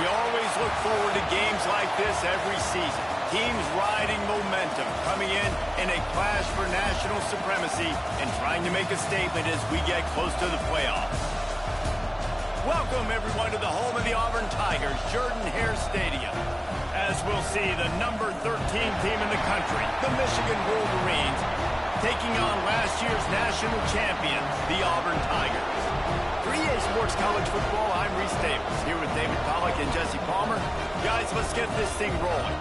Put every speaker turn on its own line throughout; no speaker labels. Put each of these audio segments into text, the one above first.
We always look forward to games like this every season. Teams riding momentum, coming in a clash for national supremacy and trying to make a statement as we get close to the playoffs. Welcome, everyone, to the home of the Auburn Tigers, Jordan-Hare Stadium. As we'll see, the number 13 team in the country, the Michigan Wolverines, taking on last year's national champions, the Auburn Tigers. For EA Sports College Football, I'm Reese Davis, here with David Pollack and Jesse Palmer. Guys, let's get this thing rolling.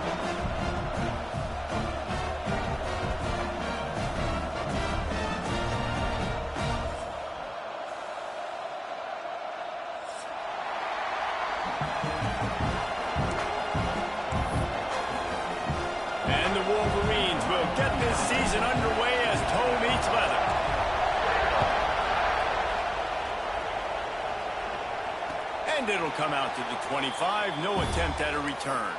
And the Wolverines will get this season underway as toe meets leather. And it'll come out to the 25. No attempt at a return.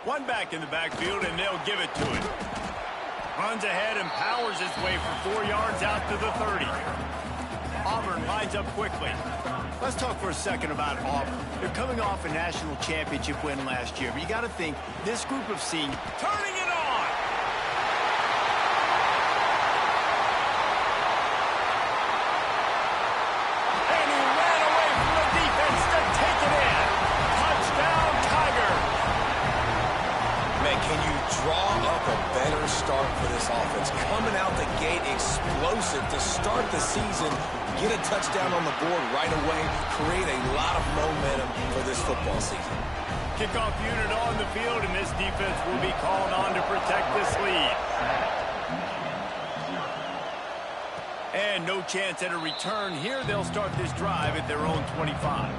One back in the backfield, and they'll give it to him. Runs ahead and powers his way for 4 yards out to the 30. Auburn lines up quickly. Let's talk for a second about Auburn. They're coming off a national championship win last year, but you got to think this group of seniors turning it on. And he ran away from the defense to take it in. Touchdown, Tigers.
Can you draw up a better start for this offense? Coming out the gate explosive to start the season, get a touchdown on the board right away, create a lot of momentum for this football season.
Kickoff unit on the field, and this defense will be called on to protect this lead. And no chance at a return here. They'll start this drive at their own 25.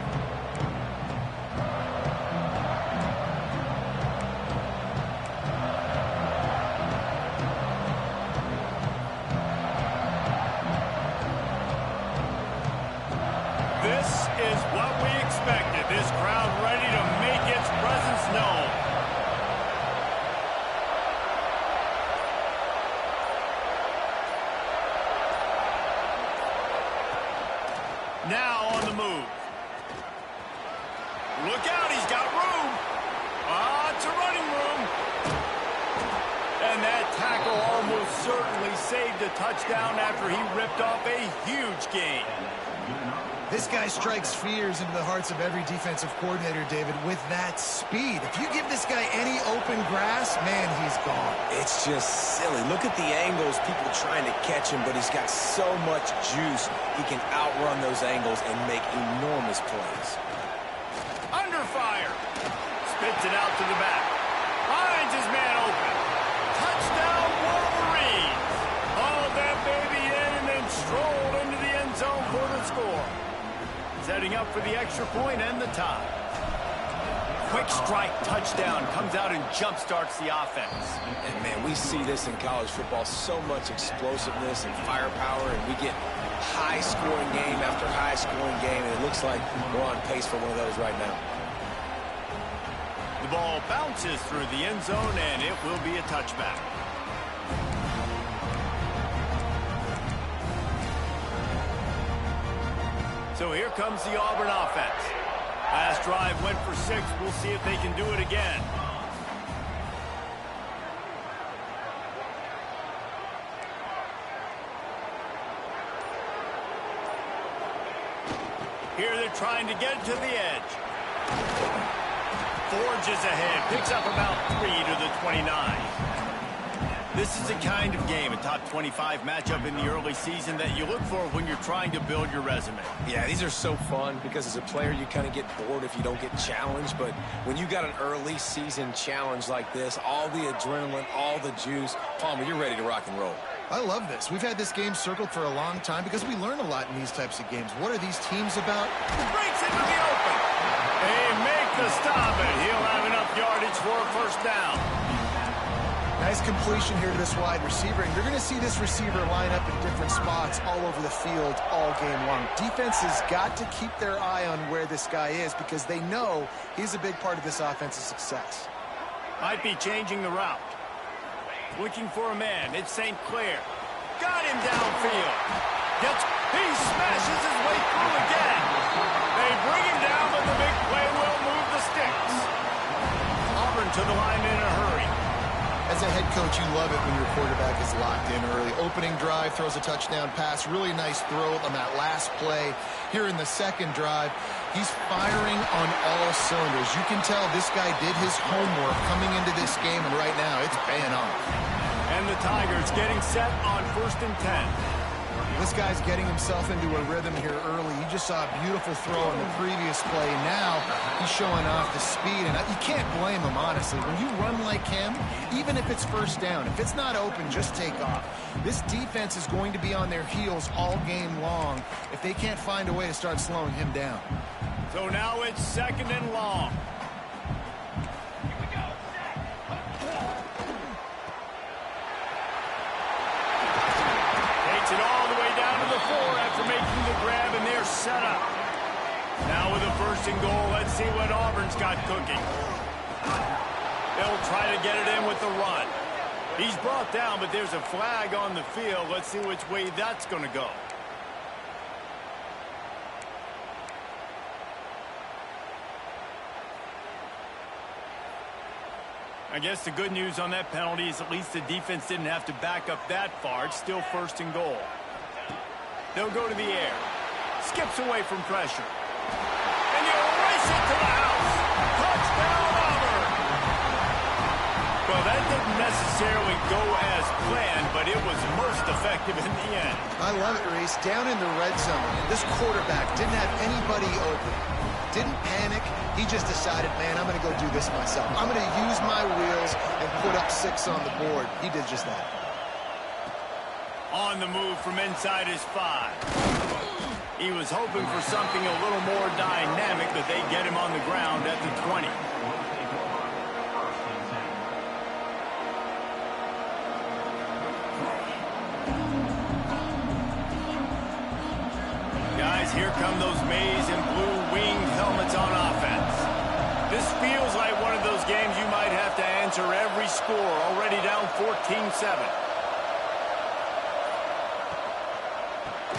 This is what we expected. This crowd ready to make its presence known. Now on the move. Look out, he's got room. It's a running room. And that tackle almost certainly saved a touchdown after he ripped off a huge gain.
This guy strikes fears into the hearts of every defensive coordinator, David, with that speed. If you give this guy any open grass, man, he's gone.
It's just silly. Look at the angles, people trying to catch him, but he's got so much juice. He can outrun those angles and make enormous plays.
Under fire. Spits it out to the back. Finds his man open. Touchdown, Wolverines. Hauled that baby in and then strolled into the end zone for the score. Setting up for the extra point and the tie. Quick strike touchdown comes out and jump-starts the offense.
And, man, we see this in college football, so much explosiveness and firepower, and we get high-scoring game after high-scoring game, and it looks like we're on pace for one of those right now.
The ball bounces through the end zone, and it will be a touchback. So here comes the Auburn offense. Last drive went for 6. We'll see if they can do it again. Here they're trying to get it to the edge. Forges ahead, picks up about 3 to the 29. This is the kind of game, a top 25 matchup in the early season, that you look for when you're trying to build your resume.
Yeah, these are so fun because as a player, you kind of get bored if you don't get challenged. But when you got an early season challenge like this, all the adrenaline, all the juice, Palmer, you're ready to rock and roll.
I love this. We've had this game circled for a long time because we learn a lot in these types of games. What are these teams about?
Breaks into the open. They make the stop, and he'll have enough yardage for a first down.
Nice completion here to this wide receiver, and you're going to see this receiver line up in different spots all over the field all game long. Defense has got to keep their eye on where this guy is because they know he's a big part of this offense's success.
Might be changing the route. Looking for a man. It's St. Clair. Got him downfield. He smashes his way through again. They bring him down, but the big play will move the sticks. Auburn to the line in a hurry.
As a head coach, you love it when your quarterback is locked in early. Opening drive, throws a touchdown pass. Really nice throw on that last play. Here in the second drive, he's firing on all cylinders. You can tell this guy did his homework coming into this game, and right now it's paying off.
And the Tigers getting set on 1st and 10.
This guy's getting himself into a rhythm here early. You just saw a beautiful throw on the previous play. Now he's showing off the speed, and you can't blame him, honestly. When you run like him, even if it's first down, if it's not open, just take off. This defense is going to be on their heels all game long if they can't find a way to start slowing him down.
So now it's 2nd and long. Takes it all the way down to the 4 after making the grab, and they're set up. Now with a 1st and goal, let's see what Auburn's got cooking. They'll try to get it in with the run. He's brought down, but there's a flag on the field. Let's see which way that's going to go. I guess the good news on that penalty is at least the defense didn't have to back up that far. It's still 1st and goal. They'll go to the air. Skips away from pressure. And he'll race it to the house. Touchdown, Auburn! Well, that didn't necessarily go as planned, but it was most effective in the end.
I love it, Reese. Down in the red zone, this quarterback didn't have anybody open. Didn't panic. He just decided, man, I'm going to go do this myself. I'm going to use my wheels and put up 6 on the board. He did just that.
On the move from inside his 5. He was hoping for something a little more dynamic, but they get him on the ground at the 20. Guys, here come those maize and blue winged helmets on offense. This feels like one of those games you might have to answer every score, already down 14-7.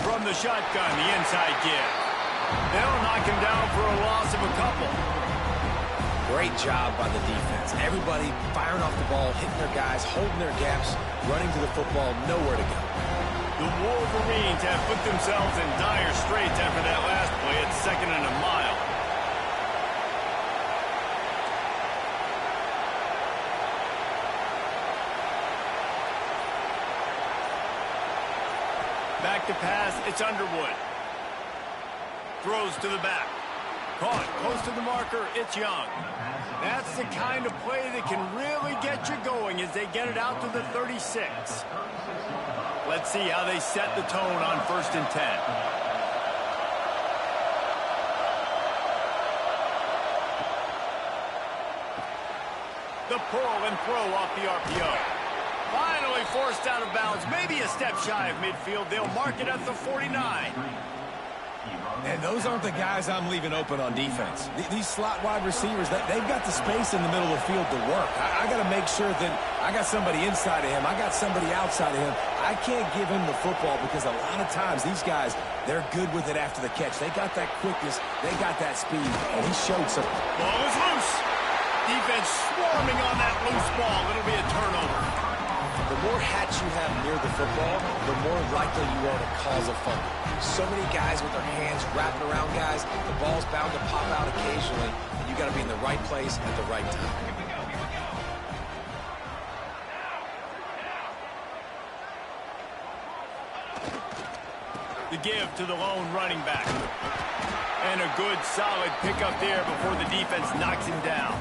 From the shotgun, the inside give. They'll knock him down for a loss of a couple.
Great job by the defense. Everybody firing off the ball, hitting their guys, holding their gaps, running to the football, nowhere to go.
The Wolverines have put themselves in dire straits after that last play at 2nd and a mile. Back to pass, it's Underwood. Throws to the back. Caught close to the marker, it's Young. That's the kind of play that can really get you going as they get it out to the 36. Let's see how they set the tone on 1st and 10. The pull and throw off the RPO. Finally forced out of bounds, maybe a step shy of midfield. They'll mark it at the 49.
And those aren't the guys I'm leaving open on defense. These slot wide receivers, they've got the space in the middle of the field to work. I got to make sure that I got somebody inside of him. I got somebody outside of him. I can't give him the football because a lot of times these guys, they're good with it after the catch. They got that quickness. They got that speed. And he showed some.
Ball is loose. Defense swarming on that loose ball. It'll be a turnover.
The more hats you have near the football, the more likely you are to cause a fumble. So many guys with their hands wrapping around guys, the ball's bound to pop out occasionally, and you got to be in the right place at the right time.
The give to the lone running back. And a good, solid pickup there before the defense knocks him down.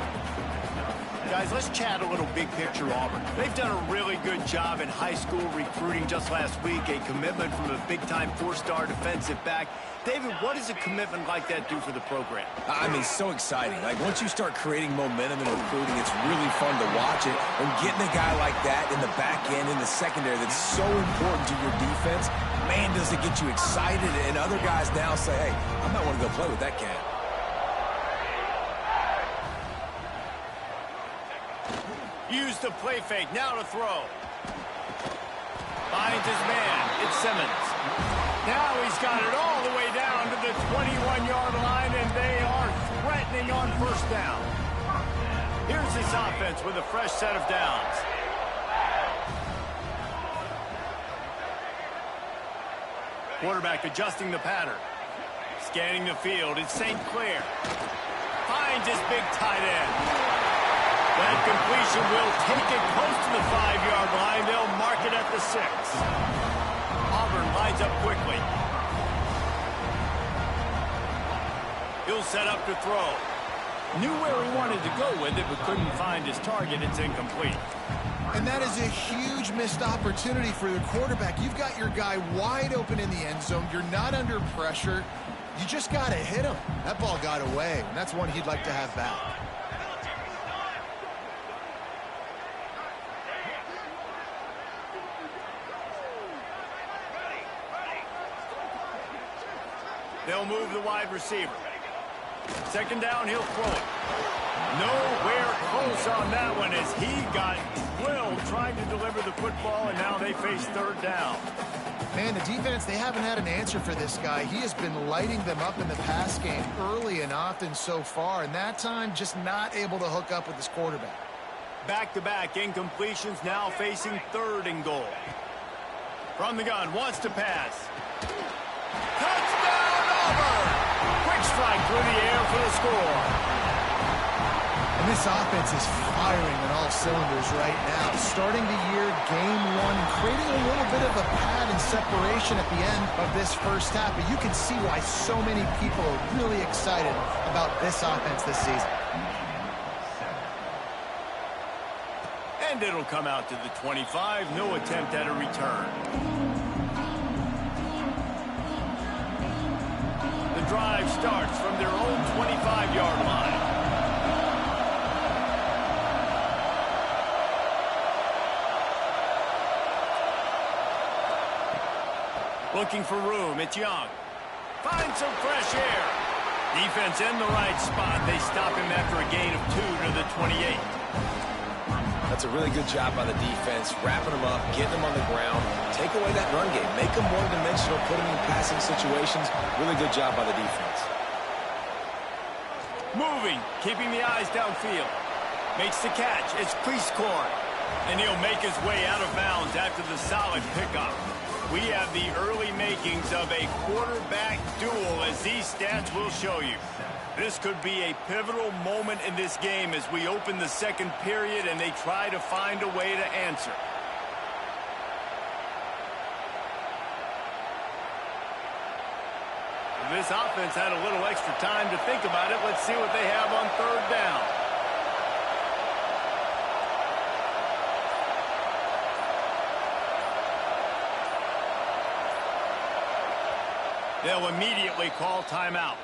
Guys, let's chat a little big picture Auburn. They've done a really good job in high school recruiting just last week, a commitment from a big-time four-star defensive back. David, what does a commitment like that do for the program?
I mean, so exciting. Like, once you start creating momentum in recruiting, it's really fun to watch it. And getting a guy like that in the back end, in the secondary, that's so important to your defense, man, does it get you excited. And other guys now say, hey, I might want to go play with that cat.
Use the play fake, now to throw. Finds his man, it's Simmons. Now he's got it all the way down to the 21-yard line, and they are threatening on first down. Here's this offense with a fresh set of downs. Quarterback adjusting the pattern. Scanning the field, it's St. Clair. Finds his big tight end. That completion will take it close to the 5-yard line. They'll mark it at the 6. Auburn lines up quickly. He'll set up to throw. Knew where he wanted to go with it, but couldn't find his target. It's incomplete.
And that is a huge missed opportunity for the quarterback. You've got your guy wide open in the end zone. You're not under pressure. You just got to hit him. That ball got away, and that's one he'd like to have back.
They'll move the wide receiver. Second down, he'll throw it. Nowhere close on that one as he got drilled trying to deliver the football, and now they face third down.
Man, the defense, they haven't had an answer for this guy. He has been lighting them up in the pass game early and often so far, and that time just not able to hook up with his quarterback.
Back-to-back incompletions, now facing third and goal. From the gun, wants to pass. Touchdown, Auburn! Quick strike through the air for the score.
And this offense is firing on all cylinders right now. Starting the year, game one, creating a little bit of a pad and separation at the end of this first half. But you can see why so many people are really excited about this offense this season.
And it'll come out to the 25. No attempt at a return. The drive starts from their own 25-yard line. Looking for room, it's Young. Finds some fresh air. Defense in the right spot. They stop him after a gain of 2 to the 28.
That's a really good job by the defense, wrapping them up, getting them on the ground, take away that run game, make them one-dimensional, put them in passing situations. Really good job by the defense.
Moving, keeping the eyes downfield. Makes the catch, it's Priestcorn. And he'll make his way out of bounds after the solid pickup. We have the early makings of a quarterback duel, as these stats will show you. This could be a pivotal moment in this game as we open the second period and they try to find a way to answer. This offense had a little extra time to think about it. Let's see what they have on third down. They'll immediately call timeout.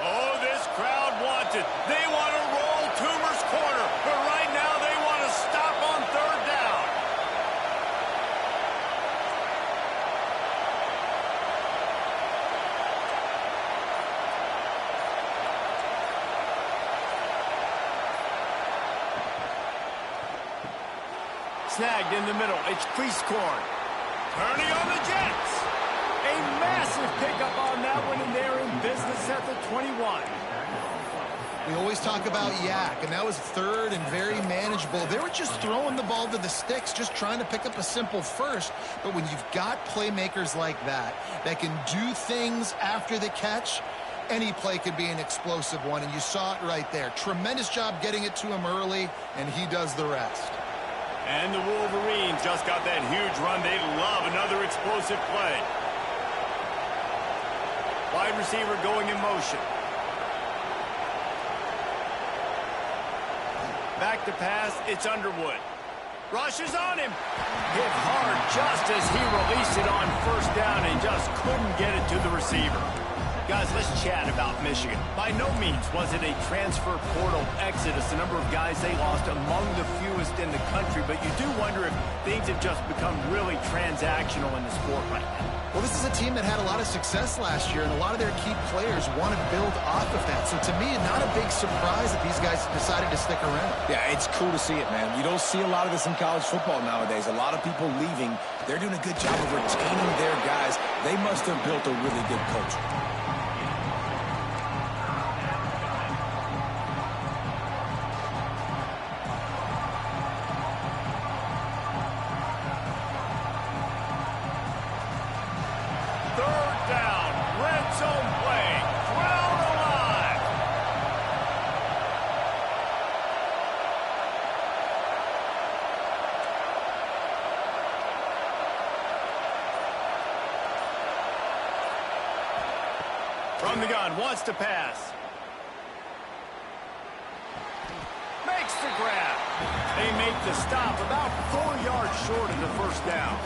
Oh, this crowd wants it. They want to roll Toomer's corner, but right now they want to stop on third down. Snagged in the middle. It's Priestcorn. Turning on the Jets. A massive pickup on that one, and they're in business at the 21.
We always talk about Yak, and that was third and very manageable. They were just throwing the ball to the sticks, just trying to pick up a simple first. But when you've got playmakers like that, that can do things after the catch, any play could be an explosive one, and you saw it right there. Tremendous job getting it to him early, and he does the rest.
And the Wolverines just got that huge run. They love another explosive play. Wide receiver going in motion. Back to pass, it's Underwood. Rushes on him. Hit hard just as he released it on first down and just couldn't get it to the receiver. Guys, let's chat about Michigan. By no means was it a transfer portal exodus. The number of guys they lost among the fewest in the country, but you do wonder if things have just become really transactional in the sport right now.
Well, this is a team that had a lot of success last year, and a lot of their key players want to build off of that. So to me, not a big surprise that these guys decided to stick around.
Yeah, it's cool to see it, man. You don't see a lot of this in college football nowadays. A lot of people leaving. They're doing a good job of retaining their guys. They must have built a really good culture.
From the gun, wants to pass. Makes the grab. They make the stop about 4 yards short of the first down.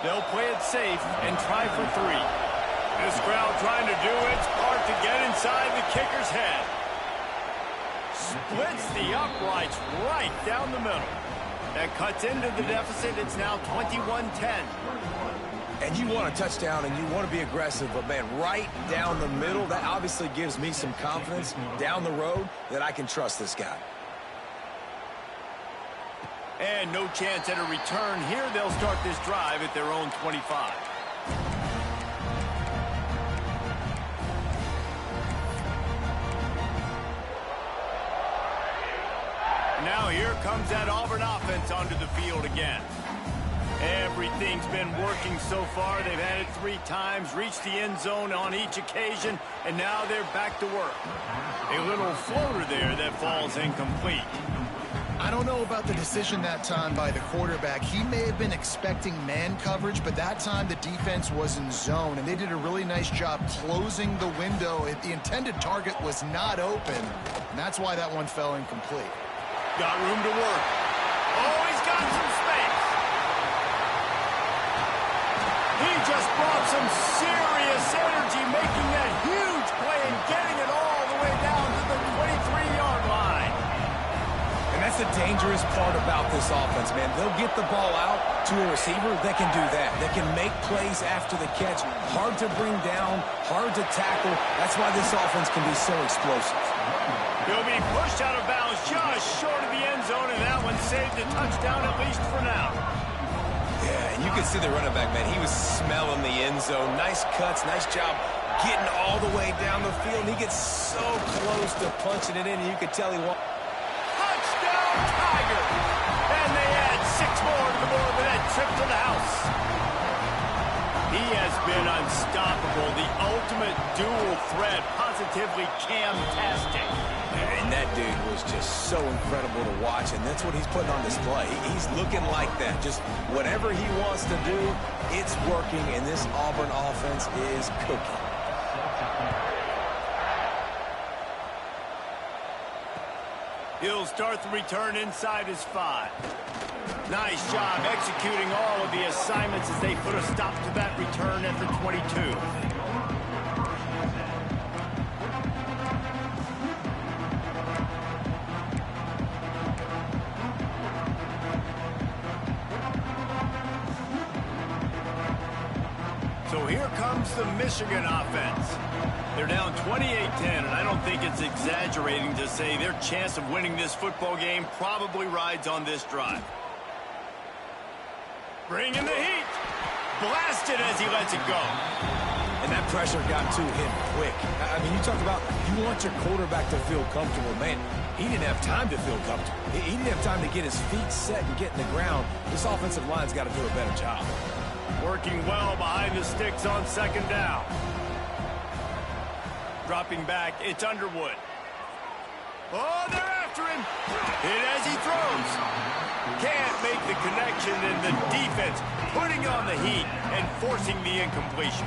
They'll play it safe and try for 3. This crowd trying to do its part to get inside the kicker's head. Splits the uprights right down the middle. That cuts into the deficit. It's now 21-10.
And you want a touchdown and you want to be aggressive, but man, right down the middle, that obviously gives me some confidence down the road that I can trust this guy.
And no chance at a return here. They'll start this drive at their own 25. Now here comes that Auburn offense onto the field again. Everything's been working so far. They've had it 3 times, reached the end zone on each occasion, and now they're back to work. A little floater there that falls incomplete.
I don't know about the decision that time by the quarterback. He may have been expecting man coverage, but that time the defense was in zone, and they did a really nice job closing the window. The intended target was not open, and that's why that one fell incomplete.
Got room to work. Oh, he's got some space. He just brought some serious energy, making that huge play and getting it all the way down to the 23-yard line.
And that's the dangerous part about this offense, man. They'll get the ball out to a receiver that can do that. They can make plays after the catch. Hard to bring down, hard to tackle. That's why this offense can be so explosive.
He'll be pushed out of bounds just short of the end zone, and that one saved a touchdown at least for now.
Yeah, and you can see the running back, man. He was smelling the end zone. Nice cuts, nice job getting all the way down the field. He gets so close to punching it in, and you could tell he won.
Touchdown, Tiger! And they add 6 more to the board with that trip to the house. He has been unstoppable, the ultimate dual threat, positively Cam-tastic.
And that dude was just so incredible to watch, and that's what he's putting on display. He's looking like that. Just whatever he wants to do, it's working, and this Auburn offense is cooking.
He'll start the return inside his 5. Nice job executing all of the assignments as they put a stop to that return at the 22. So here comes the Michigan offense. They're down 28-10, and I don't think it's exaggerating to say their chance of winning this football game probably rides on this drive. Bringing the heat. Blasted as he lets it go.
and that pressure got to him quick. I mean, you talk about you want your quarterback to feel comfortable. Man, he didn't have time to feel comfortable. He didn't have time to get his feet set and get in the ground. This offensive line's got to do a better job.
Working well behind the sticks on second down. Dropping back, it's Underwood. Oh, they're after him. Hit as he throws. Can't make the connection, and the defense putting on the heat and forcing the incompletion.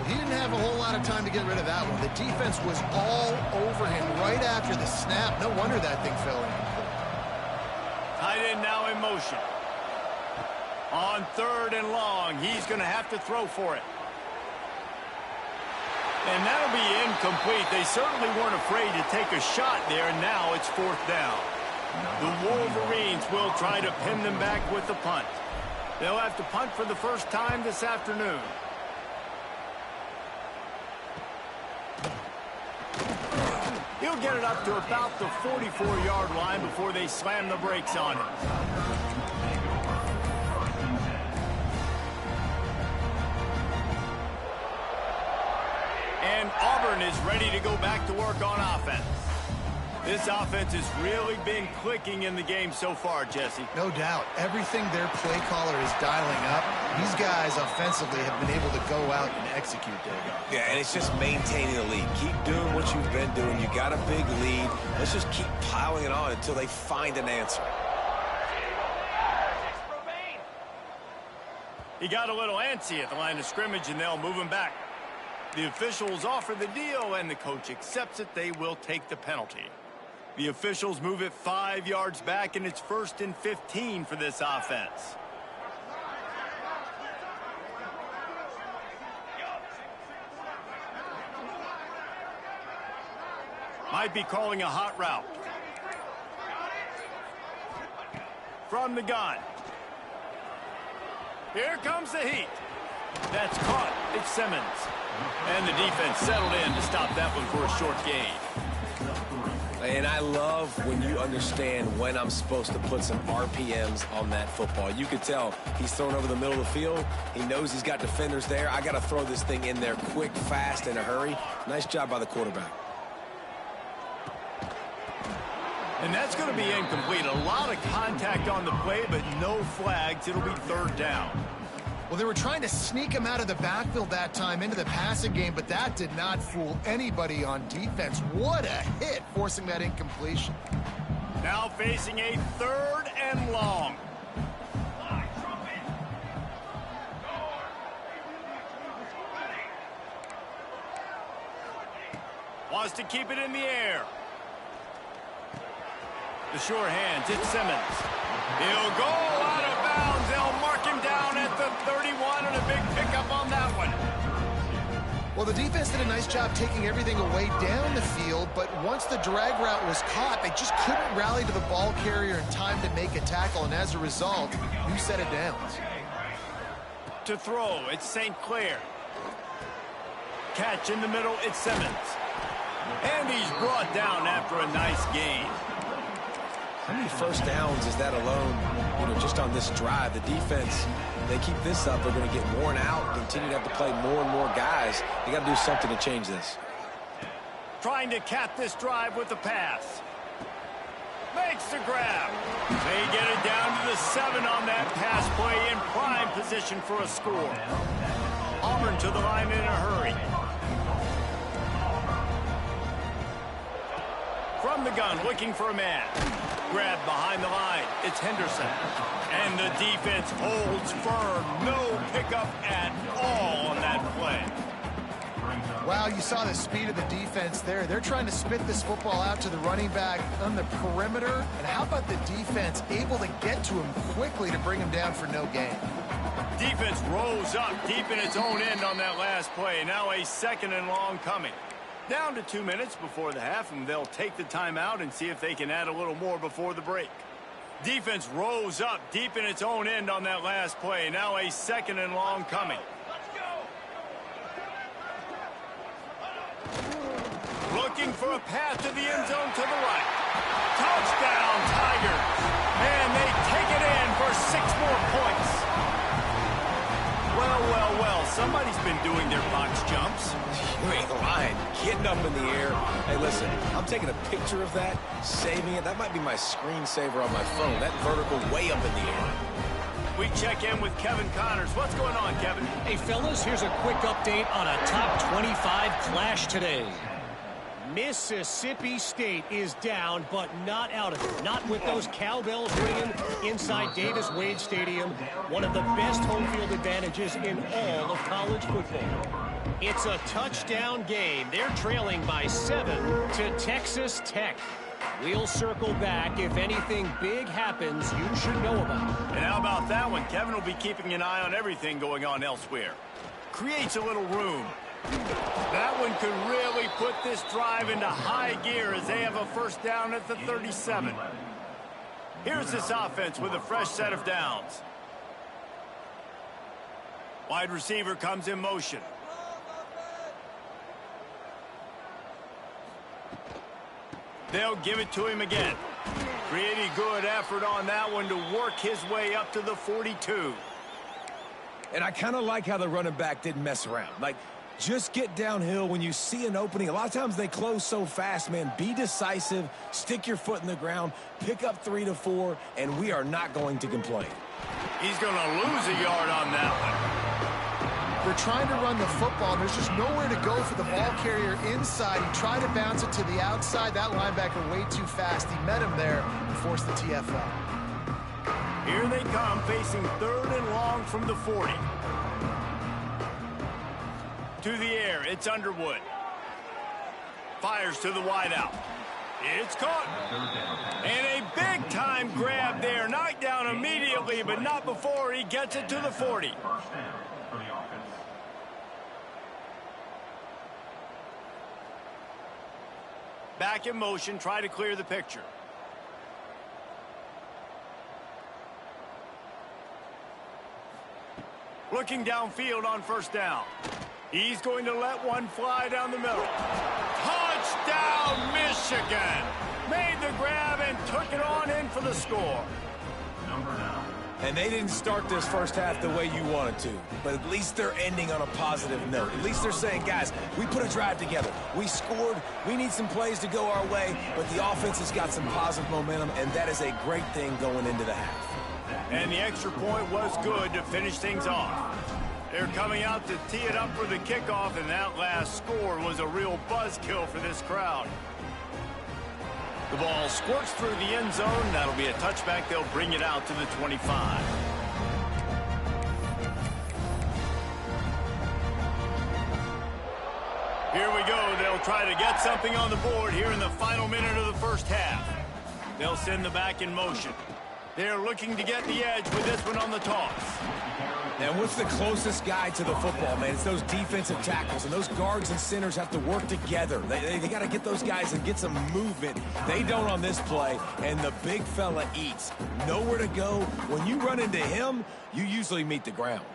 Well, he didn't have a whole lot of time to get rid of that one. The defense was all over him right after the snap. No wonder that thing fell incomplete.
Tight end now in motion. On 3rd and long, he's going to have to throw for it. And that'll be incomplete. They certainly weren't afraid to take a shot there, and now it's 4th down. The Wolverines will try to pin them back with the punt. They'll have to punt for the first time this afternoon. He'll get it up to about the 44-yard line before they slam the brakes on him. And Auburn is ready to go back to work on offense. This offense has really been clicking in the game so far, Jesse.
No doubt. Everything their play caller is dialing up, these guys offensively have been able to go out and execute their job.
Yeah, and it's just maintaining the lead. Keep doing what you've been doing. You got a big lead. Let's just keep piling it on until they find an answer.
He got a little antsy at the line of scrimmage, and they'll move him back. The officials offer the deal, and the coach accepts it. They will take the penalty. The officials move it 5 yards back, and it's 1st and 15 for this offense. Might be calling a hot route. From the gun. Here comes the heat. That's caught. It's Simmons. And the defense settled in to stop that one for a short gain.
And I love when you understand when I'm supposed to put some RPMs on that football. You could tell he's thrown over the middle of the field. He knows he's got defenders there. I got to throw this thing in there quick, fast, in a hurry. Nice job by the quarterback.
And that's going to be incomplete. A lot of contact on the play, but no flags. It'll be 3rd down.
Well, they were trying to sneak him out of the backfield that time into the passing game, but that did not fool anybody on defense. What a hit, forcing that incompletion.
Now facing a 3rd and long. Wants to keep it in the air. The sure hands, it's Simmons. He'll go out of bounds. They'll mark him down at the 31, and a big pickup on that one.
Well, the defense did a nice job taking everything away down the field, but once the drag route was caught, they just couldn't rally to the ball carrier in time to make a tackle, and as a result, new set of downs.
To throw, it's St. Clair. Catch in the middle, it's Simmons. And he's brought down after a nice gain.
How many first downs is that alone, just on this drive? The defense, they keep this up, they're going to get worn out, continue to have to play more and more guys. They got to do something to change this.
Trying to cap this drive with the pass. Makes the grab. They get it down to the 7 on that pass play, in prime position for a score. Auburn to the line in a hurry. From the gun, looking for a man. Grab behind the line. It's Henderson. And the defense holds firm. No pickup at all on that play.
Wow, you saw the speed of the defense there. They're trying to spit this football out to the running back on the perimeter. And how about the defense able to get to him quickly to bring him down for no gain?
Defense rose up deep in its own end on that last play. Now a 2nd and long coming. Down to 2 minutes before the half, and they'll take the timeout and see if they can add a little more before the break. Defense rose up deep in its own end on that last play. Now a 2nd and long coming. Looking for a path to the end zone to the right. Touchdown, Tigers. And they take it in for 6 more points. Well, well, well, somebody's been been doing their box jumps.
You ain't lying. Getting up in the air. Hey, listen, I'm taking a picture of that, saving it. That might be my screensaver on my phone. That vertical way up in the air.
We check in with Kevin Connors. What's going on, Kevin?
Hey, fellas, here's a quick update on a top 25 clash today. Mississippi State is down, but not out of it. Not with those cowbells ringing inside Davis-Wade Stadium, one of the best home field advantages in all of college football. It's a touchdown game. They're trailing by 7 to Texas Tech. We'll circle back. If anything big happens, you should know about it.
And how about that one? Kevin will be keeping an eye on everything going on elsewhere. Creates a little room. That one could really put this drive into high gear as they have a first down at the 37. Here's this offense with a fresh set of downs. Wide receiver comes in motion. They'll give it to him again. Pretty good effort on that one to work his way up to the 42.
And I kind of like how the running back didn't mess around. Like, just get downhill when you see an opening. A lot of times they close so fast, man. Be decisive, stick your foot in the ground, pick up 3 to 4, and we are not going to complain.
He's going to lose a yard on that one.
They're trying to run the football, and there's just nowhere to go for the ball carrier inside. He tried to bounce it to the outside. That linebacker way too fast. He met him there and forced the TFL.
Here they come, facing 3rd and long from the 40. To the air, it's Underwood. Fires to the wideout. It's caught. And a big-time grab there. Knocked down immediately, but not before he gets it to the 40. Back in motion, try to clear the picture. Looking downfield on first down. He's going to let one fly down the middle. Touchdown, Michigan! Made the grab and took it on in for the score.
And they didn't start this first half the way you wanted to, but at least they're ending on a positive note. At least they're saying, guys, we put a drive together. We scored. We need some plays to go our way, but the offense has got some positive momentum, and that is a great thing going into the half.
And the extra point was good to finish things off. They're coming out to tee it up for the kickoff, and that last score was a real buzzkill for this crowd. The ball squirts through the end zone. That'll be a touchback. They'll bring it out to the 25. Here we go. They'll try to get something on the board here in the final minute of the first half. They'll send the back in motion. They're looking to get the edge with this one on the toss.
And what's the closest guy to the football, man? It's those defensive tackles, and those guards and centers have to work together. They got to get those guys and get some movement. They don't on this play, and the big fella eats. Nowhere to go. When you run into him, you usually meet the ground.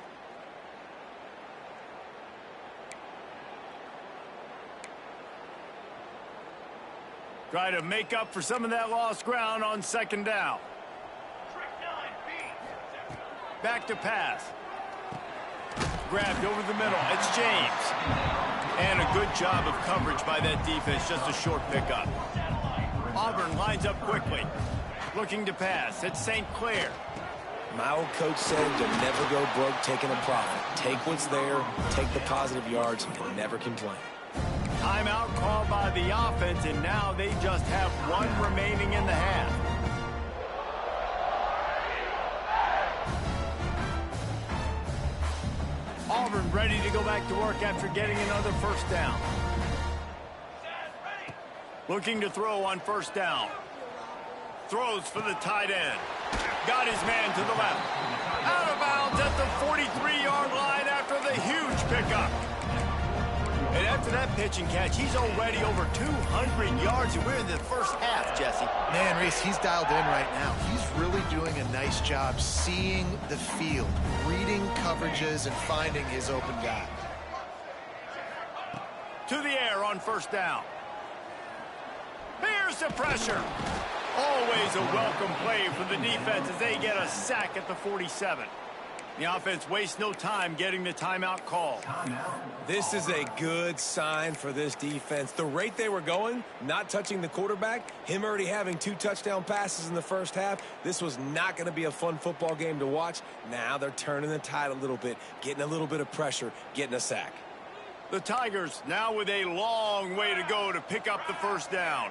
Try to make up for some of that lost ground on second down. Back to pass. Grabbed over the middle. It's James. And a good job of coverage by that defense. Just a short pickup. Auburn lines up quickly. Looking to pass. It's St. Clair.
My old coach said you'll never go broke taking a profit. Take what's there, take the positive yards, and never complain.
Timeout called by the offense, and now they just have one remaining in the half. Auburn ready to go back to work after getting another first down. Looking to throw on first down. Throws for the tight end. Got his man to the left. Out of bounds at the 43-yard line after the huge pickup. And after that pitch and catch, he's already over 200 yards, and we're in the first half, Jesse.
Man, Reese, he's dialed in right now. He's really doing a nice job seeing the field, reading coverages, and finding his open guy.
To the air on first down. Here's the pressure. Always a welcome play for the defense as they get a sack at the 47. The offense wastes no time getting the timeout call.
This is a good sign for this defense. The rate they were going, not touching the quarterback, him already having 2 touchdown passes in the first half, this was not going to be a fun football game to watch. Now they're turning the tide a little bit, getting a little bit of pressure, getting a sack.
The Tigers now with a long way to go to pick up the first down.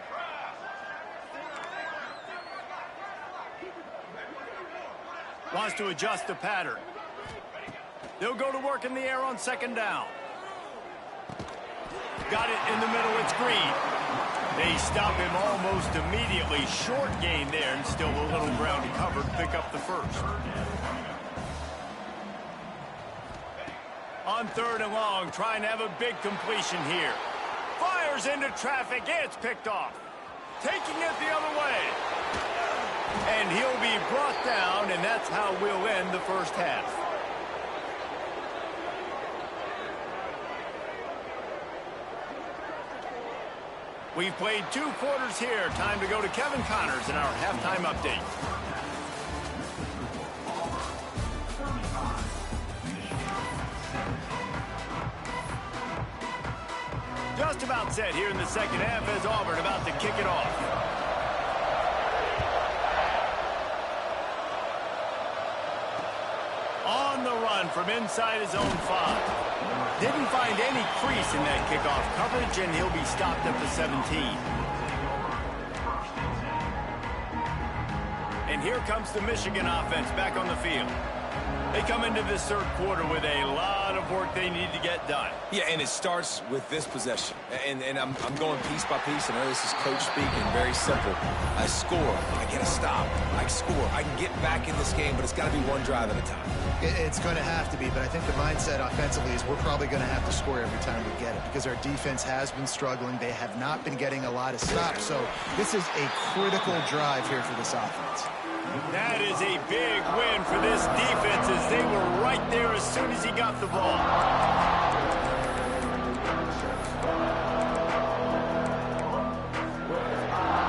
Wants to adjust the pattern. They'll go to work in the air on second down. Got it in the middle. It's Green. They stop him almost immediately. Short gain there and still a little ground to cover to pick up the first. On third and long, trying to have a big completion here. Fires into traffic. It's picked off. Taking it the other way. And he'll be brought down, and that's how we'll end the first half. We've played 2 quarters here. Time to go to Kevin Connors in our halftime update. Just about set here in the second half as Auburn about to kick it off. On the run from inside his own 5. Didn't find any crease in that kickoff coverage, and he'll be stopped at the 17. And here comes the Michigan offense back on the field. They come into this third quarter with a lot of work they need to get done.
Yeah, and it starts with this possession. And I'm going piece by piece. I know this is coach speaking, very simple. I score, I get a stop, I score. I can get back in this game, but it's got to be one drive at a time.
It's going to have to be, but I think the mindset offensively is we're probably going to have to score every time we get it because our defense has been struggling. They have not been getting a lot of stops, so this is a critical drive here for this offense.
That is a big win for this defense as they were right there as soon as he got the ball.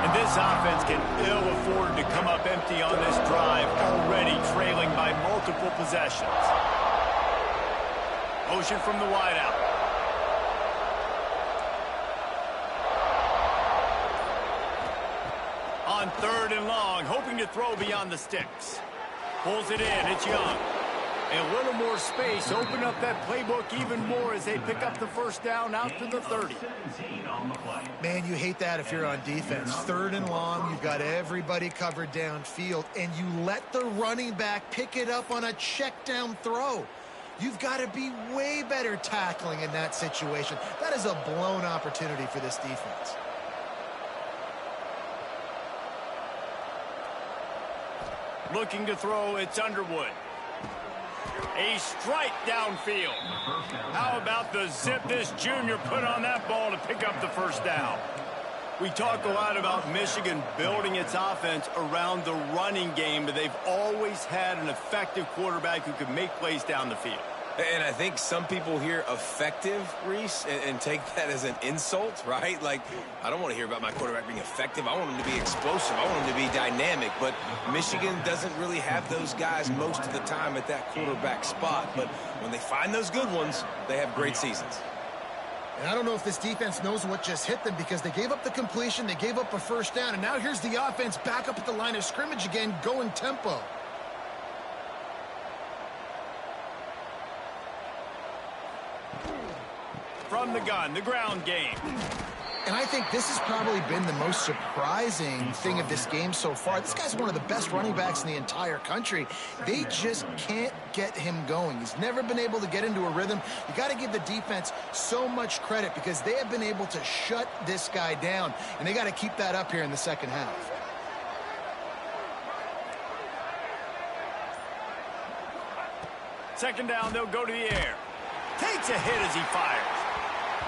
And this offense can ill afford to come up empty on this drive, already trailing by multiple possessions. Motion from the wideout. On third and long, hoping to throw beyond the sticks. Pulls it in, it's Young. And a little more space, open up that playbook even more as they pick up the first down out to the 30.
Man, you hate that if you're on defense. Third and long, you've got everybody covered downfield, and you let the running back pick it up on a check down throw. You've got to be way better tackling in that situation. That is a blown opportunity for this defense.
Looking to throw, it's Underwood. A strike downfield. How about the zip this junior put on that ball to pick up the first down? We talk a lot about Michigan building its offense around the running game, but they've always had an effective quarterback who can make plays down the field.
And I think some people hear effective, Reese, and take that as an insult, right? Like, I don't want to hear about my quarterback being effective. I want him to be explosive. I want him to be dynamic. But Michigan doesn't really have those guys most of the time at that quarterback spot. But when they find those good ones, they have great seasons.
And I don't know if this defense knows what just hit them because they gave up the completion, they gave up a first down, and now here's the offense back up at the line of scrimmage again, going tempo.
From the gun, the ground game.
And I think this has probably been the most surprising thing of this game so far. This guy's one of the best running backs in the entire country. They just can't get him going. He's never been able to get into a rhythm. You got to give the defense so much credit because they have been able to shut this guy down. And they got to keep that up here in the second half.
Second down, they'll go to the air. Takes a hit as he fires.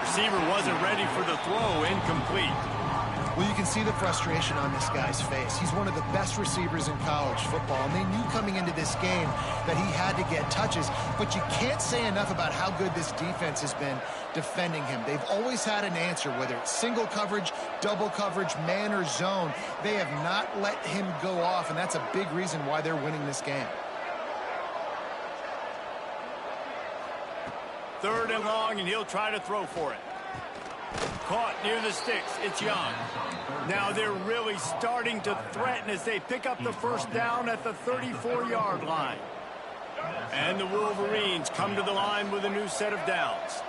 Receiver wasn't ready for the throw, incomplete.
Well, you can see the frustration on this guy's face. He's one of the best receivers in college football, and they knew coming into this game that he had to get touches, but you can't say enough about how good this defense has been defending him. They've always had an answer, whether it's single coverage, double coverage, man or zone. They have not let him go off, and that's a big reason why they're winning this game.
3rd and long, and he'll try to throw for it. Caught near the sticks. It's Young. Now they're really starting to threaten as they pick up the 1st down at the 34-yard line. And the Wolverines come to the line with a new set of downs.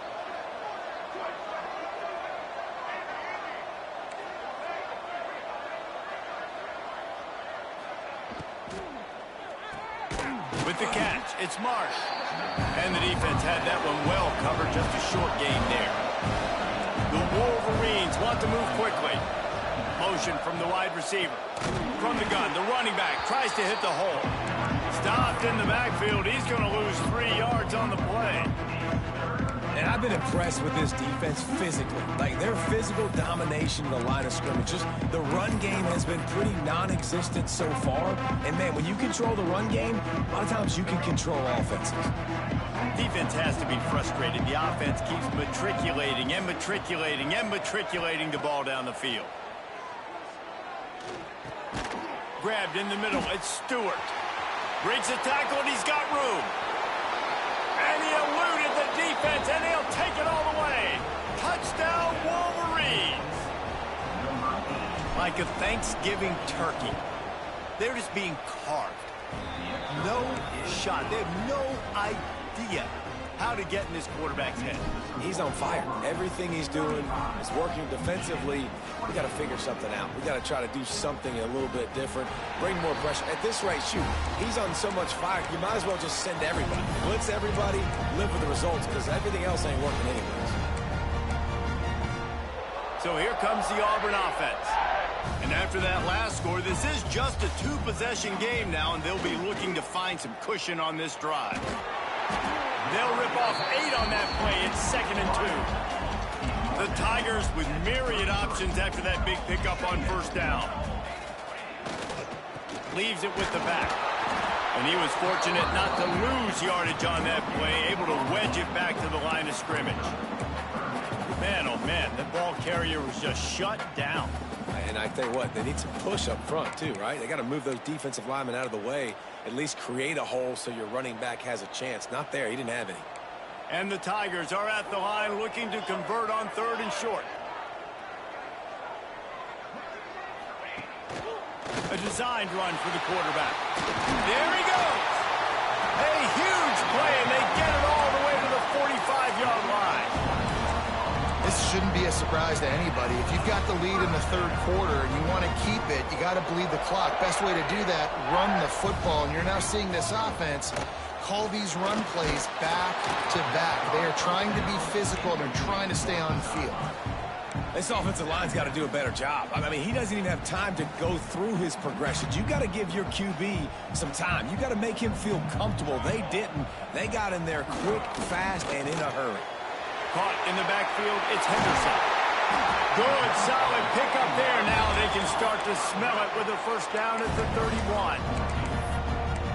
With the catch, it's Marsh. And the defense had that one well covered, just a short gain there. The Wolverines want to move quickly. Motion from the wide receiver. From the gun, the running back tries to hit the hole. Stopped in the backfield. He's going to lose 3 yards on the play.
And I've been impressed with this defense physically. Like, their physical domination of the line of scrimmage. Just the run game has been pretty non-existent so far. And, man, when you control the run game, a lot of times you can control offenses.
Defense has to be frustrated. The offense keeps matriculating and matriculating and matriculating the ball down the field. Grabbed in the middle. It's Stewart. Breaks a tackle, and he's got room. And he eluded the defense, and he'll take it all the way. Touchdown, Wolverines. Like a Thanksgiving turkey. They're just being carved. No shot. They have no idea how to get in this quarterback's head.
He's on fire. Everything he's doing is working defensively. We got to figure something out. We got to try to do something a little bit different. Bring more pressure. At this rate, shoot, he's on so much fire, you might as well just send everybody. Blitz everybody, live with the results, because everything else ain't working anyways.
So here comes the Auburn offense. And after that last score, this is just a 2-possession game now, and they'll be looking to find some cushion on this drive. They'll rip off 8 on that play. It's 2nd and 2. The Tigers with myriad options after that big pickup on 1st down. Leaves it with the back. And he was fortunate not to lose yardage on that play, able to wedge it back to the line of scrimmage. Man, oh man, the ball carrier was just shut down.
And I tell you what, they need some push up front too, right? They got to move those defensive linemen out of the way, at least create a hole so your running back has a chance. Not there. He didn't have any.
And the Tigers are at the line looking to convert on 3rd and short. A designed run for the quarterback. There he goes. A huge play, and they get it all the way to the 45-yard line.
This shouldn't be a surprise to anybody. If you've got the lead in the 3rd quarter and you want to keep it, you got to bleed the clock. Best way to do that, run the football. And you're now seeing this offense call these run plays back to back. They are trying to be physical, and they're trying to stay on the field.
This offensive line's got to do a better job. I mean, he doesn't even have time to go through his progressions. You got to give your QB some time. You got to make him feel comfortable. They didn't. They got in there quick, fast, and in a hurry.
Caught in the backfield, it's Henderson. Good, solid pickup there. Now they can start to smell it with a 1st down at the 31.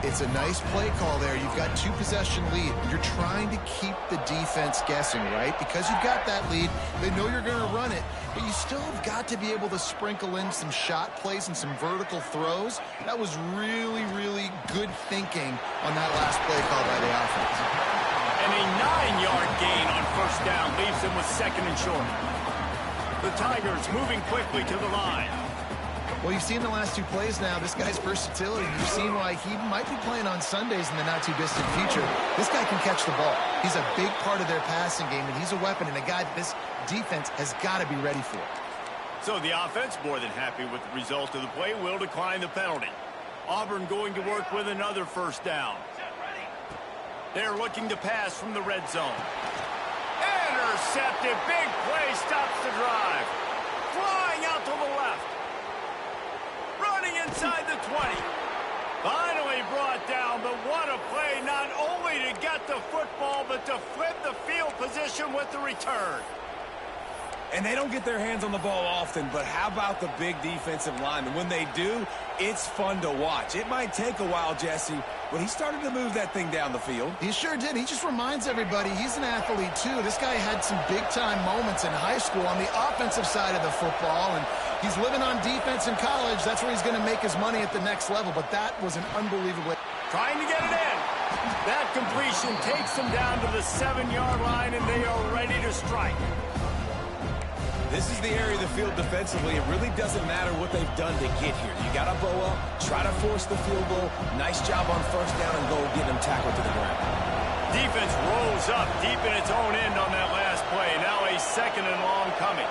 It's a nice play call there. You've got 2-possession lead. You're trying to keep the defense guessing, right? Because you've got that lead, they know you're going to run it, but you still have got to be able to sprinkle in some shot plays and some vertical throws. That was really, really good thinking on that last play call by the offense.
And a 9-yard gain on 1st down leaves them with 2nd and short. The Tigers moving quickly to the line.
Well, you've seen the last 2 plays now. This guy's versatility. You've seen why he might be playing on Sundays in the not-too-distant future. This guy can catch the ball. He's a big part of their passing game, and he's a weapon and a guy that this defense has got to be ready for.
So the offense, more than happy with the result of the play, will decline the penalty. Auburn going to work with another 1st down. They're looking to pass from the red zone. Intercepted. Big play stops the drive. Flying out to the left. Running inside the 20. Finally brought down, but what a play, not only to get the football, but to flip the field position with the return.
And they don't get their hands on the ball often, but how about the big defensive linemen? When they do, it's fun to watch. It might take a while, Jesse, but he started to move that thing down the field.
He sure did. He just reminds everybody he's an athlete, too. This guy had some big-time moments in high school on the offensive side of the football, and he's living on defense in college. That's where he's going to make his money at the next level, but that was an unbelievable...
Trying to get it in. That completion takes them down to the 7-yard line, and they are ready to strike.
This is the area of the field defensively. It really doesn't matter what they've done to get here. You got to bow up, try to force the field goal. Nice job on first down and goal, getting them tackled to the ground.
Defense rolls up deep in its own end on that last play. Now a 2nd and long coming.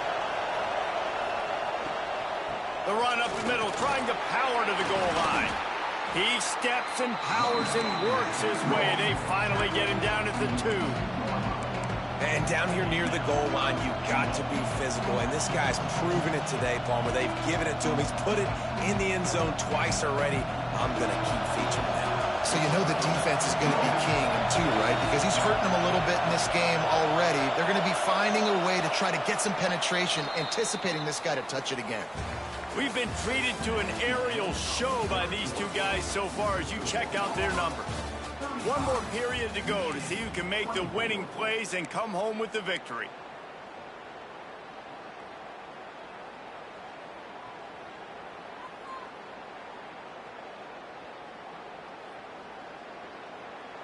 The run up the middle, trying to power to the goal line. He steps and powers and works his way. They finally get him down at the 2.
And down here near the goal line, you got to be physical. And this guy's proven it today, Palmer. They've given it to him. He's put it in the end zone twice already. I'm going to keep featuring that.
So you know the defense is going to be keying him too, right? Because he's hurting them a little bit in this game already. They're going to be finding a way to try to get some penetration, anticipating this guy to touch it again.
We've been treated to an aerial show by these two guys so far as you check out their numbers. One more period to go to see who can make the winning plays and come home with the victory.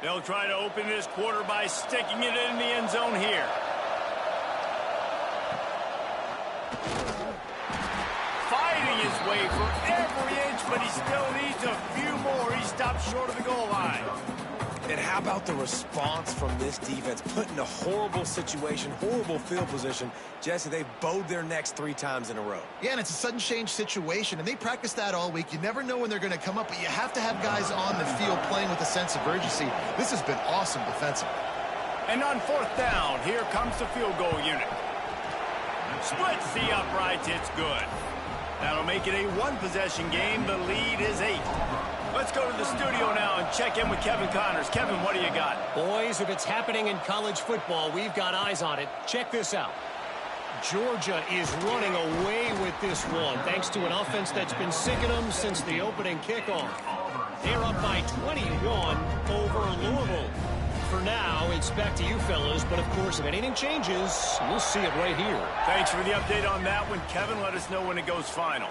They'll try to open this quarter by sticking it in the end zone here. Fighting his way for every inch, but he still needs a few more. He stops short of the goal line.
And how about the response from this defense? Put in a horrible situation, horrible field position. Jesse, they've bowed their necks 3 times in a row.
Yeah, and it's a sudden change situation, and they practice that all week. You never know when they're going to come up, but you have to have guys on the field playing with a sense of urgency. This has been awesome defensively.
And on 4th down, here comes the field goal unit. Splits the uprights, it's good. That'll make it a 1-possession game. The lead is 8. Let's go to the studio now and check in with Kevin Connors. Kevin, what do you got?
Boys, if it's happening in college football, we've got eyes on it. Check this out. Georgia is running away with this one, thanks to an offense that's been sicking them since the opening kickoff. They're up by 21 over Louisville. For now, it's back to you fellas, but of course, if anything changes, we'll see it right here.
Thanks for the update on that one, Kevin. Let us know when it goes final.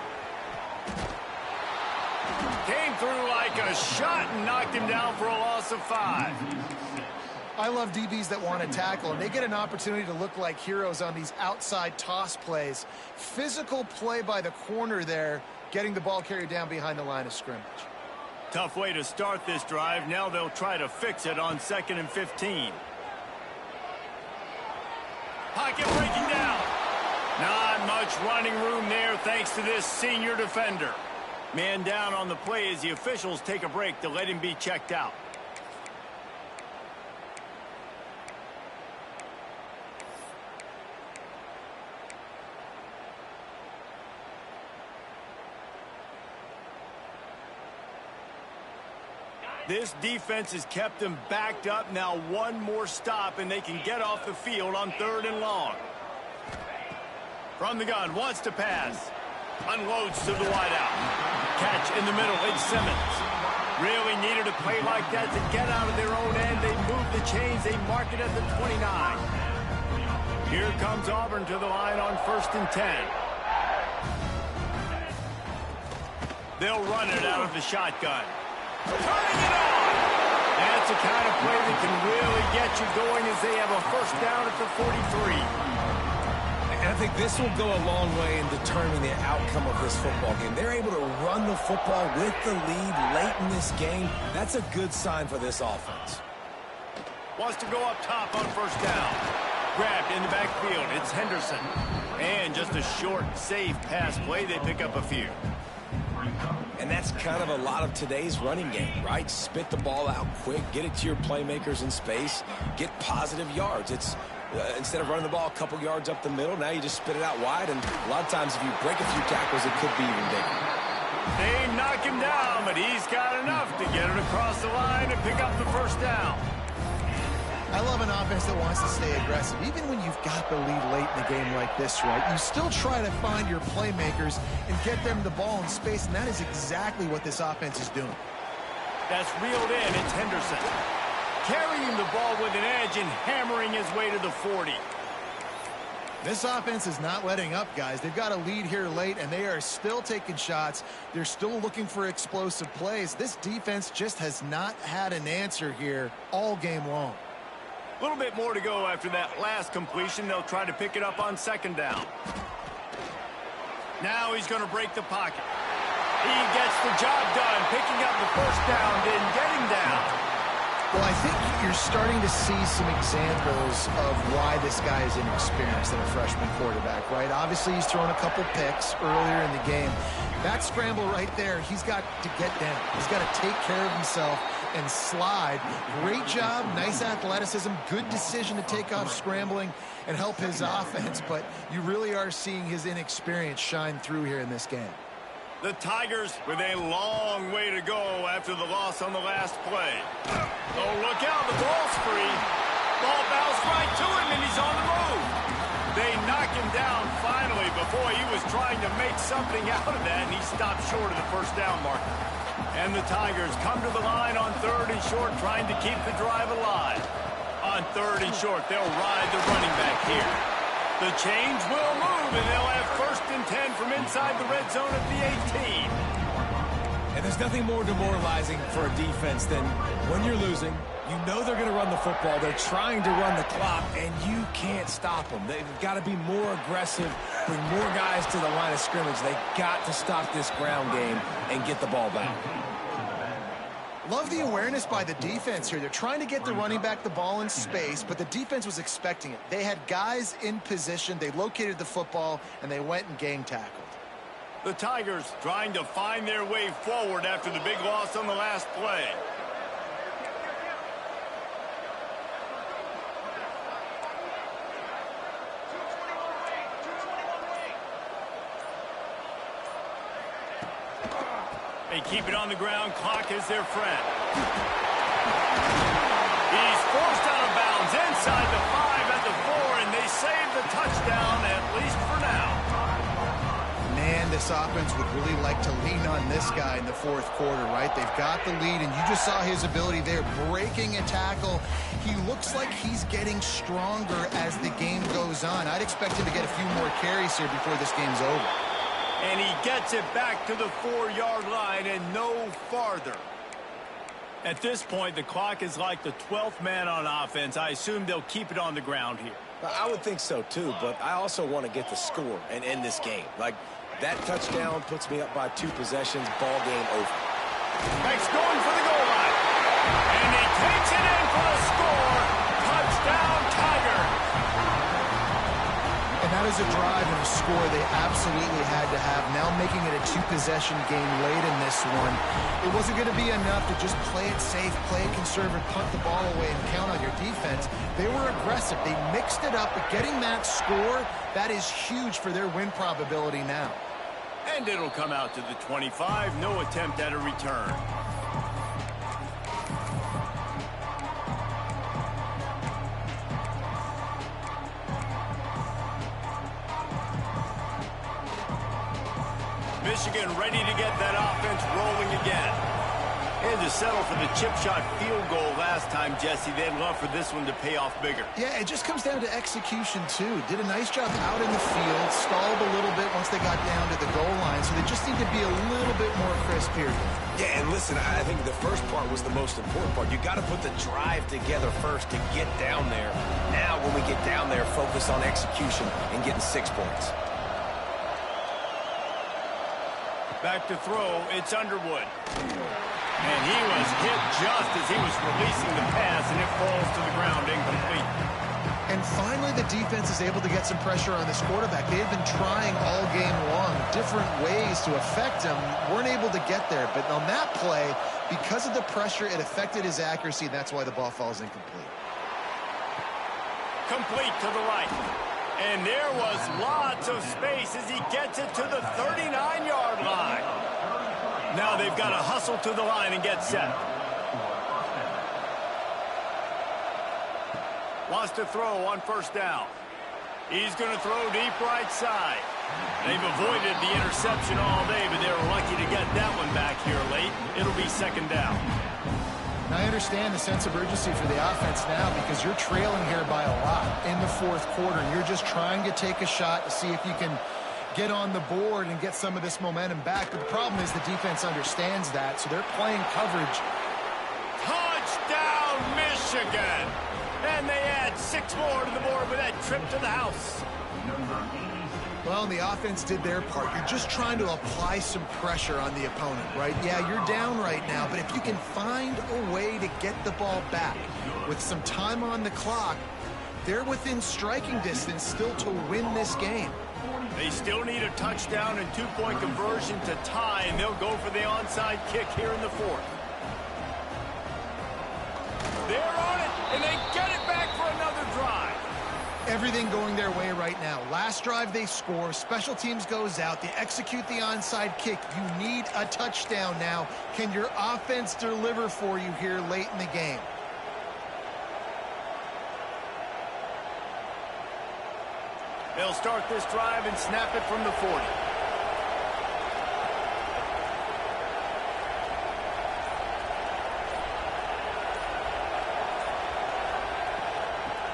Came through like a shot and knocked him down for a loss of 5.
I love DBs that want to tackle, and they get an opportunity to look like heroes on these outside toss plays. Physical play by the corner there, getting the ball carried down behind the line of scrimmage.
Tough way to start this drive. Now they'll try to fix it on 2nd and 15. Pocket breaking down. Not much running room there thanks to this senior defender. Man down on the play as the officials take a break to let him be checked out. This defense has kept them backed up. Now one more stop and they can get off the field on 3rd and long. From the gun, wants to pass. Unloads to the wideout. Catch in the middle, it's Simmons. Really needed a play like that to get out of their own end. They move the chains, they mark it at the 29. Here comes Auburn to the line on 1st and 10. They'll run it out of the shotgun. Turning it on! That's the kind of play that can really get you going as they have a 1st down at the 43.
And I think this will go a long way in determining the outcome of this football game. They're able to run the football with the lead late in this game. That's a good sign for this offense.
Wants to go up top on 1st down. Grabbed in the backfield. It's Henderson. And just a short, safe pass play. They pick up a few.
And that's kind of a lot of today's running game, right? Spit the ball out quick, get it to your playmakers in space, get positive yards. It's instead of running the ball a couple yards up the middle, now you just spit it out wide, and a lot of times if you break a few tackles, it could be even bigger.
They knock him down, but he's got enough to get it across the line and pick up the 1st down.
I love an offense that wants to stay aggressive. Even when you've got the lead late in the game like this, right, you still try to find your playmakers and get them the ball in space, and that is exactly what this offense is doing.
That's reeled in. It's Henderson. Carrying the ball with an edge and hammering his way to the 40.
This offense is not letting up, guys. They've got a lead here late, and they are still taking shots. They're still looking for explosive plays. This defense just has not had an answer here all game long.
A little bit more to go after that last completion. They'll try to pick it up on second down. Now he's going to break the pocket. He gets the job done, picking up the first down, then getting down.
Well, I think you're starting to see some examples of why this guy is inexperienced in a freshman quarterback, right? Obviously, he's thrown a couple picks earlier in the game. That scramble right there, he's got to get down. He's got to take care of himself and slide. Great job, nice athleticism, good decision to take off scrambling and help his offense, but you really are seeing his inexperience shine through here in this game.
The Tigers with a long way to go after the loss on the last play. Oh, look out, the ball's free. Ball bounced right to him, and he's on the move. They knock him down finally before he was trying to make something out of that, and he stopped short of the first down marker. And the Tigers come to the line on 3rd and short, trying to keep the drive alive. On 3rd and short, they'll ride the running back here. The chains will move, and they'll have 1st and 10 from inside the red zone at the 18.
And there's nothing more demoralizing for a defense than when you're losing, you know they're going to run the football, they're trying to run the clock, and you can't stop them. They've got to be more aggressive, bring more guys to the line of scrimmage. They've got to stop this ground game and get the ball back.
Love the awareness by the defense here. They're trying to get the running back the ball in space, but the defense was expecting it. They had guys in position. They located the football, and they went and gang tackled.
The Tigers trying to find their way forward after the big loss on the last play. They keep it on the ground. Clock is their friend. He's forced out of bounds inside the 5 at the 4, and they save the touchdown, at least for now.
Man, this offense would really like to lean on this guy in the 4th quarter, right? They've got the lead, and you just saw his ability there, breaking a tackle. He looks like he's getting stronger as the game goes on. I'd expect him to get a few more carries here before this game's over.
And he gets it back to the 4-yard line and no farther. At this point, the clock is like the 12th man on offense. I assume they'll keep it on the ground here.
I would think so, too, but I also want to get the score and end this game. Like, that touchdown puts me up by 2 possessions, ball game over.
Max going for the goal line. And he takes it in for the score. Touchdown, Tiger.
And that is a drive and a score they absolutely had to have. Now making it a 2-possession game late in this one. It wasn't going to be enough to just play it safe, play it conservative, punt the ball away, and count on your defense. They were aggressive. They mixed it up, but getting that score, that is huge for their win probability now.
And it'll come out to the 25. No attempt at a return. Michigan ready to get that offense rolling again. And to settle for the chip shot field goal last time, Jesse, they'd love for this one to pay off bigger.
Yeah, it just comes down to execution, too. Did a nice job out in the field, stalled a little bit once they got down to the goal line, so they just need to be a little bit more crisp here.
Yeah, and listen, I think the first part was the most important part. You got to put the drive together first to get down there. Now, when we get down there, focus on execution and getting 6 points.
Back to throw, it's Underwood. And he was hit just as he was releasing the pass, and it falls to the ground incomplete.
And finally, the defense is able to get some pressure on this quarterback. They had been trying all game long, different ways to affect him, weren't able to get there. But on that play, because of the pressure, it affected his accuracy, and that's why the ball falls incomplete.
Complete to the right. And there was lots of space as he gets it to the 39-yard line. Now they've got to hustle to the line and get set. Wants to throw on first down. He's going to throw deep right side. They've avoided the interception all day, but they were lucky to get that one back here late. It'll be second down.
And I understand the sense of urgency for the offense now because you're trailing here by a lot in the fourth quarter, and you're just trying to take a shot to see if you can get on the board and get some of this momentum back. But the problem is the defense understands that, so they're playing coverage.
Touchdown, Michigan! And they add 6 more to the board with that trip to the house.
Well, and the offense did their part. You're just trying to apply some pressure on the opponent, right? Yeah, you're down right now, but if you can find a way to get the ball back with some time on the clock, they're within striking distance still to win this game.
They still need a touchdown and 2-point conversion to tie, and they'll go for the onside kick here in the fourth. They're on it, and they get it back for another drive.
Everything going their way right now. Last drive they score, special teams goes out, they execute the onside kick. You need a touchdown now. Can your offense deliver for you here late in the game?
They'll start this drive and snap it from the 40.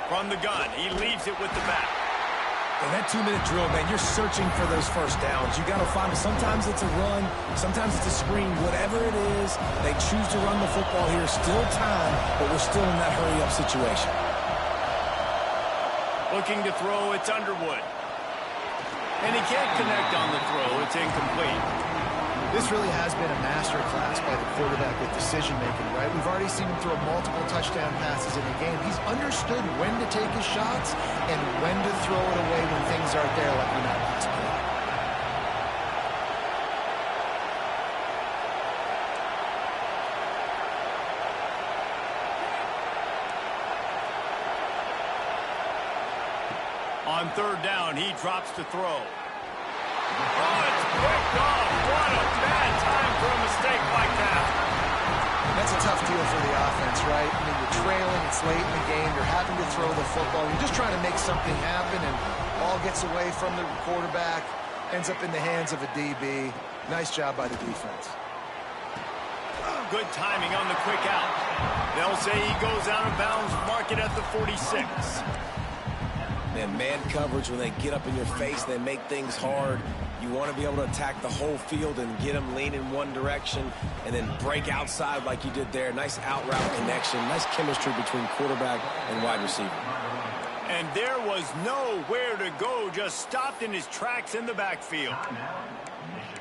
From the gun, he leaves it with the back.
In that 2-minute drill, man, you're searching for those first downs. You got to find them. Sometimes it's a run, sometimes it's a screen. Whatever it is, they choose to run the football here. Still time, but we're still in that hurry-up situation.
Looking to throw, it's Underwood. And he can't connect on the throw. It's incomplete.
This really has been a master class by the quarterback with decision-making, right? We've already seen him throw multiple touchdown passes in the game. He's understood when to take his shots and when to throw it away when things aren't there, like we not last play.
On third down, he drops to throw. Oh, it's picked off. What a bad time for a mistake like that.
That's a tough deal for the offense, right? I mean, you're trailing, it's late in the game, you're having to throw the football, you're just trying to make something happen, and ball gets away from the quarterback, ends up in the hands of a DB. Nice job by the defense.
Good timing on the quick out. They'll say he goes out of bounds, mark it at the 46.
Man coverage, when they get up in your face, they make things hard. You want to be able to attack the whole field and get them lean in one direction and then break outside like you did there. Nice out route connection, nice chemistry between quarterback and wide receiver.
And there was nowhere to go, just stopped in his tracks in the backfield.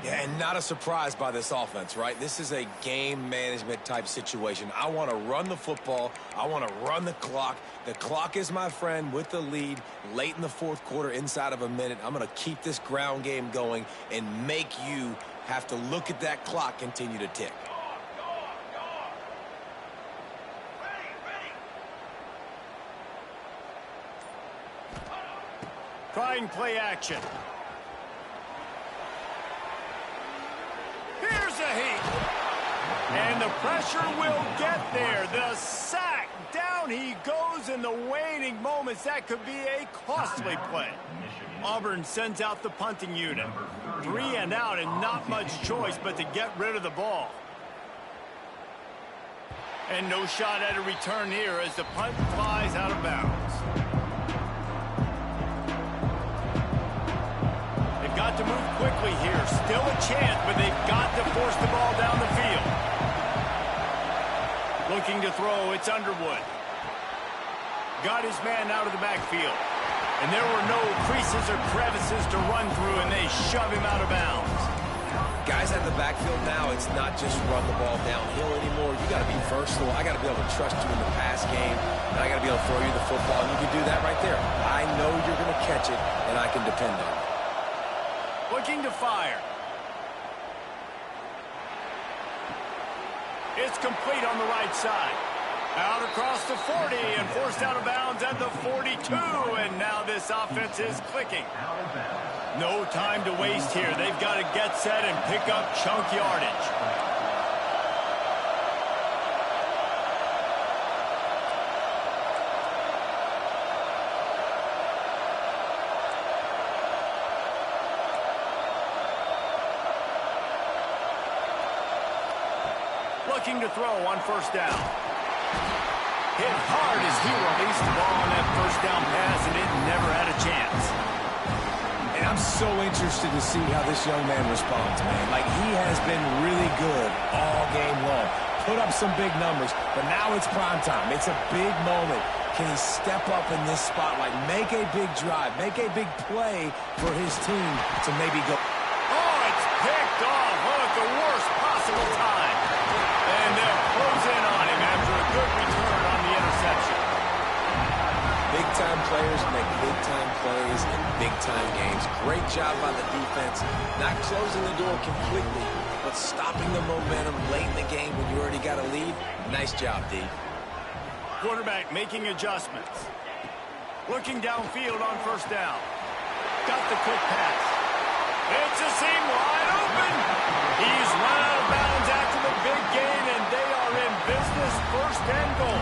Yeah, and not a surprise by this offense, right? This is a game management type situation. I want to run the football. I want to run the clock. The clock is my friend with the lead late in the fourth quarter, inside of a minute. I'm going to keep this ground game going and make you have to look at that clock continue to tick.
Trying play action. Here's a heat. And the pressure will get there. The sack. Down he goes in the waning moments. That could be a costly play. Auburn sends out the punting unit. 3 and out and not much choice but to get rid of the ball. And no shot at a return here as the punt flies out of bounds. They've got to move quickly here. Still a chance, but they've got to force the ball down the field. Looking to throw, it's Underwood. Got his man out of the backfield. And there were no creases or crevices to run through, and they shove him out of bounds.
Guys at the backfield now, it's not just run the ball downhill anymore. You got to be versatile. I got to be able to trust you in the pass game, and I got to be able to throw you the football, and you can do that right there. I know you're going to catch it, and I can depend on it.
Looking to fire. It's complete on the right side. Out across the 40 and forced out of bounds at the 42. And now this offense is clicking. No time to waste here. They've got to get set and pick up chunk yardage. looking to throw on first down. Hit hard as he released the ball on that first down pass, and it never had a chance.
And I'm so interested to see how this young man responds, man. Like, he has been really good all game long. Put up some big numbers, but now it's prime time. It's a big moment. Can he step up in this spotlight, make a big drive, make a big play for his team to maybe go?
Oh, it's picked off. Oh, at the worst possible time. And they'll close in on him after a good return on the interception.
Big-time players make big-time plays in big-time games. Great job by the defense, not closing the door completely, but stopping the momentum late in the game when you already got a lead. Nice job, D.
Quarterback making adjustments. Looking downfield on first down. Got the quick pass. It's a seam wide open. He's run out of bounds after the big gain, and they are in business, first and goal.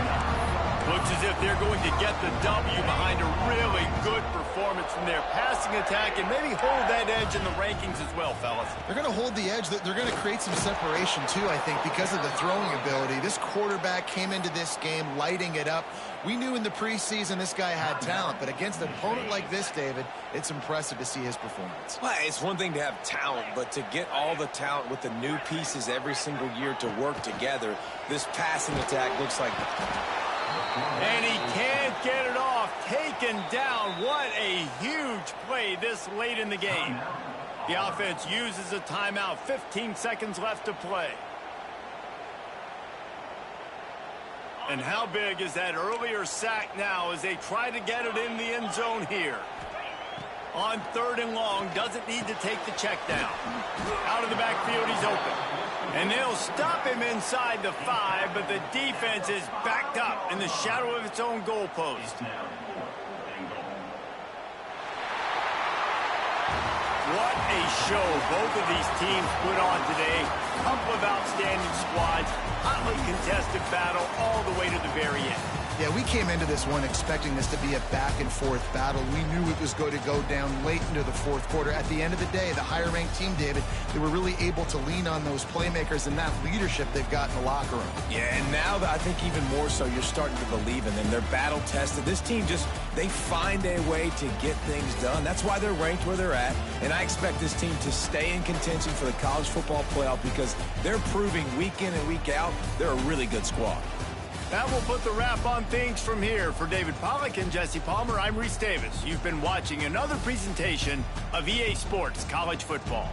Looks as if they're going to get the W behind a really good performance from their passing attack and maybe hold that edge in the rankings as well, fellas.
They're going to hold the edge. They're going to create some separation, too, I think, because of the throwing ability. This quarterback came into this game lighting it up. We knew in the preseason this guy had talent, but against an opponent like this, David, it's impressive to see his performance.
Well, it's one thing to have talent, but to get all the talent with the new pieces every single year to work together, this passing attack looks like...
And he can't get it off. Taken down. What a huge play this late in the game. The offense uses a timeout. 15 seconds left to play. And how big is that earlier sack now as they try to get it in the end zone here? On third and long, doesn't need to take the check down. Out of the backfield, he's open. And they'll stop him inside the 5, but the defense is backed up in the shadow of its own goalpost. What a show both of these teams put on today. A couple of outstanding squads, hotly contested battle all the way to the very end.
Yeah, we came into this one expecting this to be a back-and-forth battle. We knew it was going to go down late into the fourth quarter. At the end of the day, the higher-ranked team, David, they were really able to lean on those playmakers and that leadership they've got in the locker room.
Yeah, and now I think even more so, you're starting to believe in them. They're battle-tested. This team they find a way to get things done. That's why they're ranked where they're at, and I expect this team to stay in contention for the college football playoff because they're proving week in and week out they're a really good squad.
That will put the wrap on things from here. For David Pollack and Jesse Palmer, I'm Reese Davis. You've been watching another presentation of EA Sports College Football.